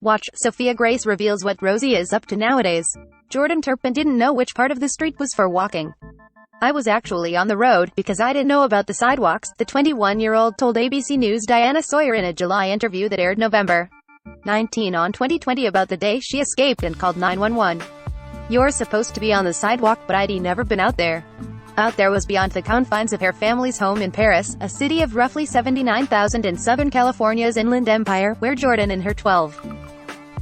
Watch, Sophia Grace reveals what Rosie is up to nowadays. Jordan Turpin didn't know which part of the street was for walking. I was actually on the road, because I didn't know about the sidewalks, the 21-year-old told ABC News' Diana Sawyer in a July interview that aired November 19 on 2020 about the day she escaped and called 911. You're supposed to be on the sidewalk, but I'd never been out there. Out there was beyond the confines of her family's home in Paris, a city of roughly 79,000 in Southern California's Inland Empire, where Jordan and her 12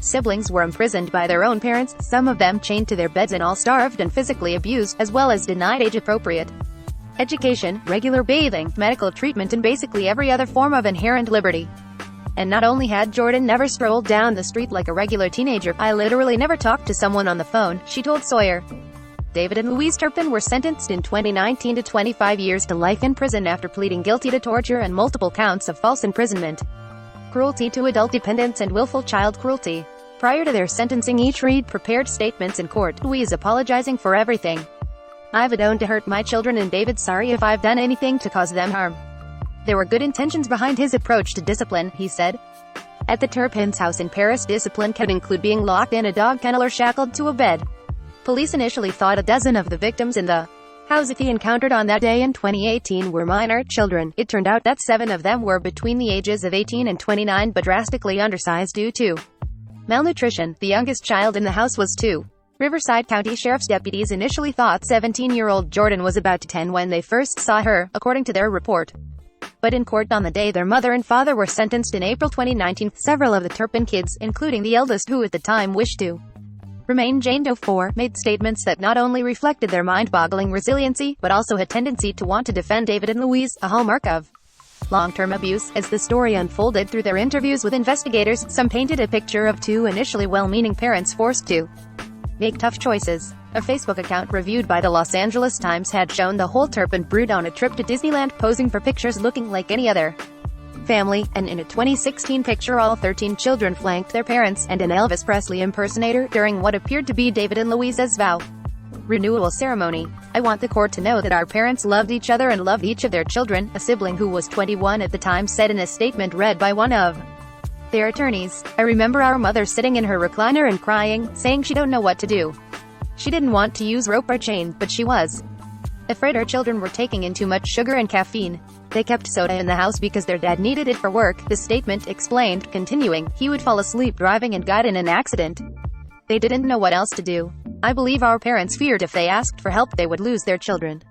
siblings were imprisoned by their own parents, some of them chained to their beds and all starved and physically abused, as well as denied age-appropriate education, regular bathing, medical treatment and basically every other form of inherent liberty. And not only had Jordan never strolled down the street like a regular teenager, I literally never talked to someone on the phone, she told Sawyer. David and Louise Turpin were sentenced in 2019 to 25 years to life in prison after pleading guilty to torture and multiple counts of false imprisonment, cruelty to adult dependents and willful child cruelty. Prior to their sentencing, each prepared statements in court, Louise apologizing for everything I've done to hurt my children and David sorry if I've done anything to cause them harm. There were good intentions behind his approach to discipline, he said. At the Turpins' house in Paris, discipline could include being locked in a dog kennel or shackled to a bed. Police initially thought a dozen of the victims in the house he encountered on that day in 2018 were minor children. It turned out that 7 of them were between the ages of 18 and 29 but drastically undersized due to malnutrition. The youngest child in the house was 2. Riverside County Sheriff's deputies initially thought 17-year-old Jordan was about 10 when they first saw her, according to their report. But in court on the day their mother and father were sentenced in April 2019, several of the Turpin kids, including the eldest who at the time wished to remain Jane Doe 4, made statements that not only reflected their mind-boggling resiliency, but also a tendency to want to defend David and Louise, a hallmark of long-term abuse. As the story unfolded through their interviews with investigators, some painted a picture of 2 initially well-meaning parents forced to make tough choices. A Facebook account reviewed by the Los Angeles Times had shown the whole Turpin brood on a trip to Disneyland, posing for pictures looking like any other family, and in a 2016 picture all 13 children flanked their parents and an Elvis Presley impersonator during what appeared to be David and Louise's vow renewal ceremony. I want the court to know that our parents loved each other and loved each of their children, a sibling who was 21 at the time said in a statement read by one of their attorneys. I remember our mother sitting in her recliner and crying, saying she don't know what to do. She didn't want to use rope or chain, but she was afraid our children were taking in too much sugar and caffeine. They kept soda in the house because their dad needed it for work, the statement explained, continuing, he would fall asleep driving and got in an accident. They didn't know what else to do. I believe our parents feared if they asked for help they would lose their children.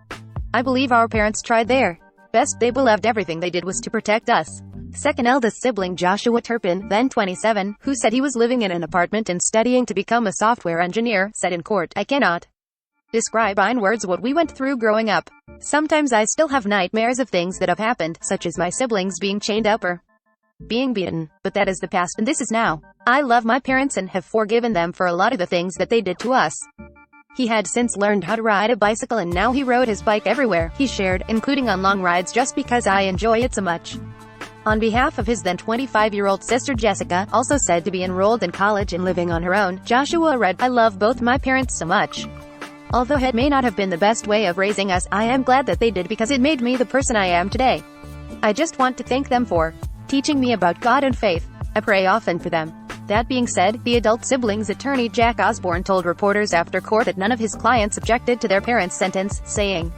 I believe our parents tried their best. They believed everything they did was to protect us. Second eldest sibling Joshua Turpin, then 27, who said he was living in an apartment and studying to become a software engineer, said in court, I cannot describe in words what we went through growing up. Sometimes I still have nightmares of things that have happened, such as my siblings being chained up or being beaten. But that is the past and this is now. I love my parents and have forgiven them for a lot of the things that they did to us. He had since learned how to ride a bicycle and now he rode his bike everywhere, he shared, including on long rides just because I enjoy it so much. On behalf of his then 25-year-old sister Jessica, also said to be enrolled in college and living on her own, Joshua read, I love both my parents so much. Although it may not have been the best way of raising us, I am glad that they did because it made me the person I am today. I just want to thank them for teaching me about God and faith. I pray often for them. That being said, the adult siblings' attorney Jack Osborne told reporters after court that none of his clients objected to their parents' sentence, saying,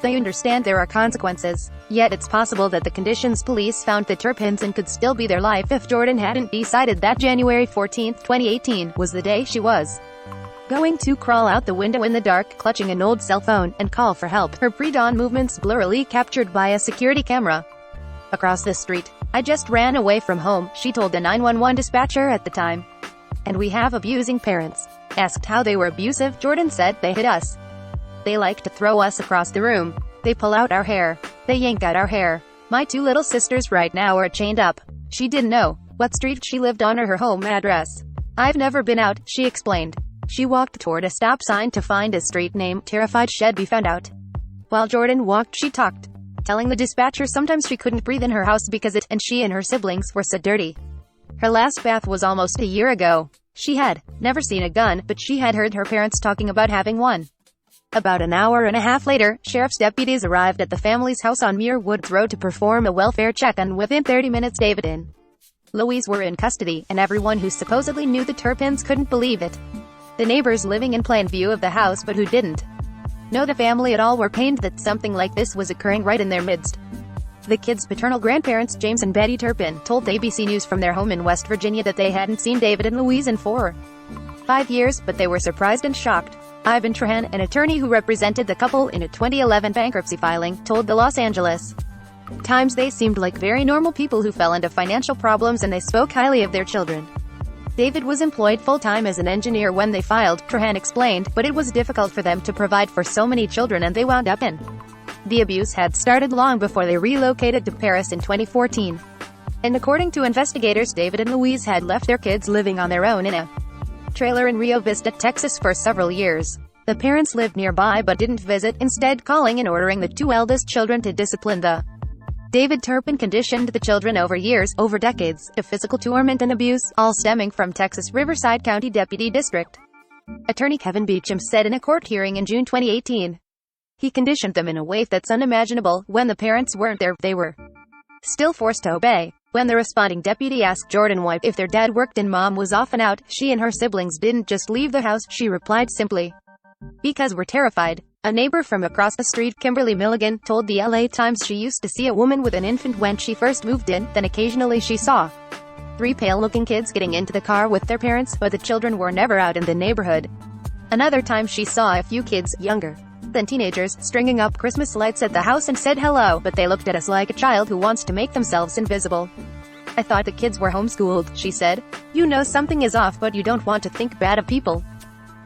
they understand there are consequences. Yet it's possible that the conditions police found the Turpins in could still be their life if Jordan hadn't decided that January 14, 2018, was the day she was going to crawl out the window in the dark, clutching an old cell phone, and call for help, her pre-dawn movements blurrily captured by a security camera across the street. I just ran away from home, she told the 911 dispatcher at the time. And we have abusing parents. Asked how they were abusive, Jordan said, they hit us. They like to throw us across the room. They pull out our hair. They yank out our hair. My 2 little sisters right now are chained up. She didn't know what street she lived on or her home address. I've never been out, she explained. She walked toward a stop sign to find a street name, terrified she'd be found out. While Jordan walked she talked, telling the dispatcher sometimes she couldn't breathe in her house because it and she and her siblings were so dirty. Her last bath was almost a year ago. She had never seen a gun, but she had heard her parents talking about having one. About an hour and a half later, sheriff's deputies arrived at the family's house on Muir Woods Road to perform a welfare check, and within 30 minutes David and Louise were in custody, and everyone who supposedly knew the Turpins couldn't believe it. The neighbors living in plain view of the house but who didn't know the family at all were pained that something like this was occurring right in their midst. The kids' paternal grandparents, James and Betty Turpin, told ABC News from their home in West Virginia that they hadn't seen David and Louise in 4 or 5 years, but they were surprised and shocked. Ivan Trahan, an attorney who represented the couple in a 2011 bankruptcy filing, told the Los Angeles Times they seemed like very normal people who fell into financial problems and they spoke highly of their children. David was employed full-time as an engineer when they filed, Trahan explained, but it was difficult for them to provide for so many children and they wound up in. The abuse had started long before they relocated to Paris in 2014. And according to investigators, David and Louise had left their kids living on their own in a trailer in Rio Vista, Texas for several years. The parents lived nearby but didn't visit, instead calling and ordering the 2 eldest children to discipline the David Turpin conditioned the children over years, over decades, to physical torment and abuse, all stemming from Texas Riverside County Deputy District Attorney Kevin Beecham said in a court hearing in June 2018. He conditioned them in a way that's unimaginable. When the parents weren't there, they were still forced to obey. When the responding deputy asked Jordan why, if their dad worked and mom was often out, she and her siblings didn't just leave the house, she replied simply, "Because we're terrified." A neighbor from across the street, Kimberly Milligan, told the LA Times she used to see a woman with an infant when she first moved in, then occasionally she saw 3 pale-looking kids getting into the car with their parents, but the children were never out in the neighborhood. Another time she saw a few kids, younger than teenagers, stringing up Christmas lights at the house and said hello, but they looked at us like a child who wants to make themselves invisible. "I thought the kids were homeschooled," she said. "You know something is off but you don't want to think bad of people."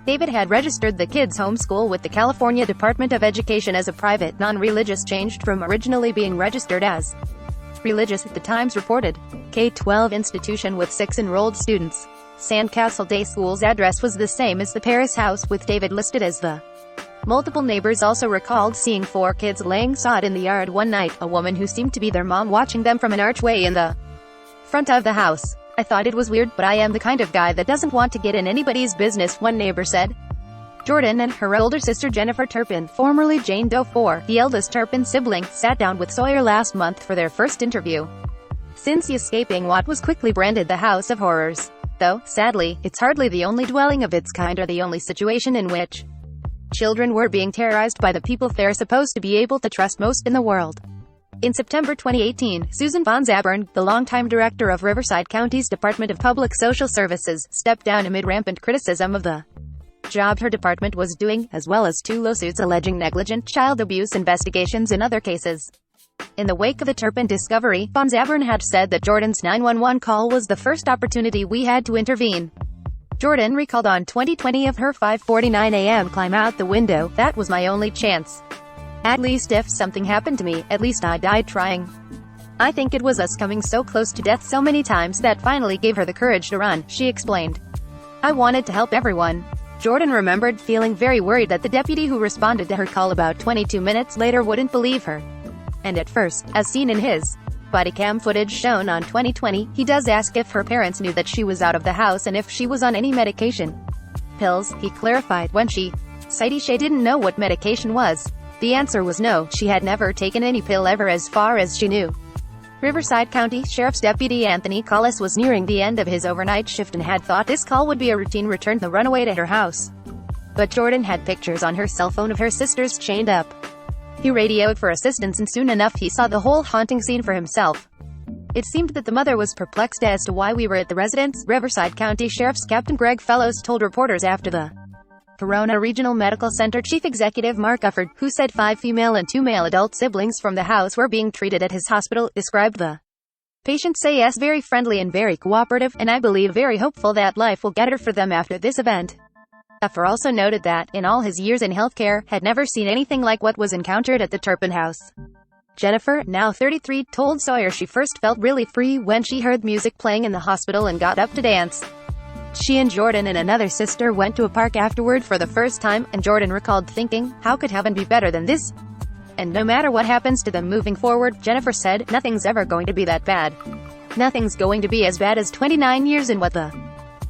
David had registered the kids' homeschool with the California Department of Education as a private, non-religious, changed from originally being registered as religious, the Times reported. K-12 institution with 6 enrolled students. Sandcastle Day School's address was the same as the Paris house, with David listed as the. Multiple neighbors also recalled seeing 4 kids laying sod in the yard one night, a woman who seemed to be their mom watching them from an archway in the front of the house. "I thought it was weird, but I am the kind of guy that doesn't want to get in anybody's business," one neighbor said. Jordan and her older sister Jennifer Turpin, formerly Jane Doe 4, the eldest Turpin sibling, sat down with Sawyer last month for their first interview since escaping what was quickly branded the House of Horrors. Though, sadly, it's hardly the only dwelling of its kind or the only situation in which children were being terrorized by the people they're supposed to be able to trust most in the world. In September 2018, Susan Von Zabern, the longtime director of Riverside County's Department of Public Social Services, stepped down amid rampant criticism of the job her department was doing, as well as 2 lawsuits alleging negligent child abuse investigations in other cases. In the wake of the Turpin discovery, Von Zabern had said that Jordan's 911 call was the first opportunity we had to intervene. Jordan recalled on 2020 of her 5:49 a.m. climb out the window. "That was my only chance. At least if something happened to me, at least I died trying. I think it was us coming so close to death so many times that finally gave her the courage to run," she explained. "I wanted to help everyone." Jordan remembered feeling very worried that the deputy who responded to her call about 22 minutes later wouldn't believe her. And at first, as seen in his body cam footage shown on 2020, he does ask if her parents knew that she was out of the house and if she was on any medication. "Pills," he clarified when she cited she didn't know what medication was. The answer was no, she had never taken any pill ever as far as she knew. Riverside County Sheriff's Deputy Anthony Collis was nearing the end of his overnight shift and had thought this call would be a routine return to the runaway to her house. But Jordan had pictures on her cell phone of her sisters chained up. He radioed for assistance and soon enough he saw the whole haunting scene for himself. It seemed that the mother was perplexed as to why we were at the residence, Riverside County Sheriff's Captain Greg Fellows told reporters after the Corona Regional Medical Center Chief Executive Mark Ufford, who said 5 female and 2 male adult siblings from the house were being treated at his hospital, described the patients as very friendly and very cooperative, and I believe very hopeful that life will get better for them after this event. Ufford also noted that, in all his years in healthcare, had never seen anything like what was encountered at the Turpin house. Jennifer, now 33, told Sawyer she first felt really free when she heard music playing in the hospital and got up to dance. She and Jordan and another sister went to a park afterward for the first time, and Jordan recalled thinking, "How could heaven be better than this?" And no matter what happens to them moving forward, Jennifer said, "Nothing's ever going to be that bad. Nothing's going to be as bad as 29 years in what the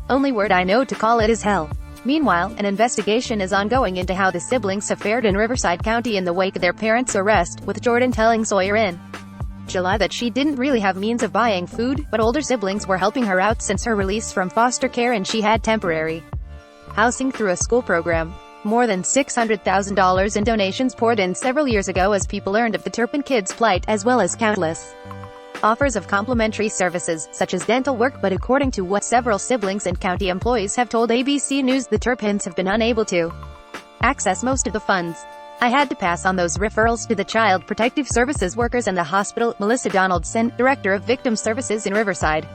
only word I know to call it is hell." Meanwhile, an investigation is ongoing into how the siblings have fared in Riverside County in the wake of their parents' arrest, with Jordan telling Sawyer in July that she didn't really have means of buying food, but older siblings were helping her out since her release from foster care and she had temporary housing through a school program. More than $600,000 in donations poured in several years ago as people learned of the Turpin kids' plight, as well as countless offers of complimentary services, such as dental work, but according to what several siblings and county employees have told ABC News, the Turpins have been unable to access most of the funds. I had to pass on those referrals to the Child Protective Services workers and the hospital, Melissa Donaldson, Director of Victim Services in Riverside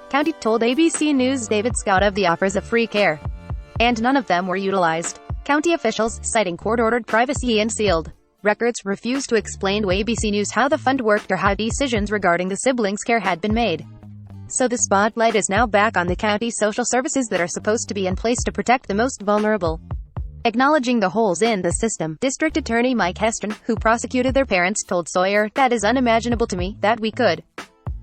County, told ABC News. David Scott of the offers of free care, and none of them were utilized. County officials, citing court-ordered privacy and sealed records, refused to explain to ABC News how the fund worked or how decisions regarding the siblings' care had been made. So the spotlight is now back on the county social services that are supposed to be in place to protect the most vulnerable. Acknowledging the holes in the system, District Attorney Mike Heston, who prosecuted their parents, told Sawyer, "That is unimaginable to me, that we could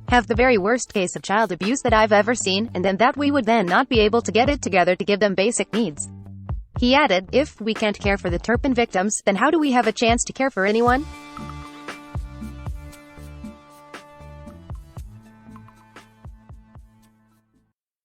have the very worst case of child abuse that I've ever seen, and then that we would then not be able to get it together to give them basic needs." He added, "If we can't care for the Turpin victims, then how do we have a chance to care for anyone?"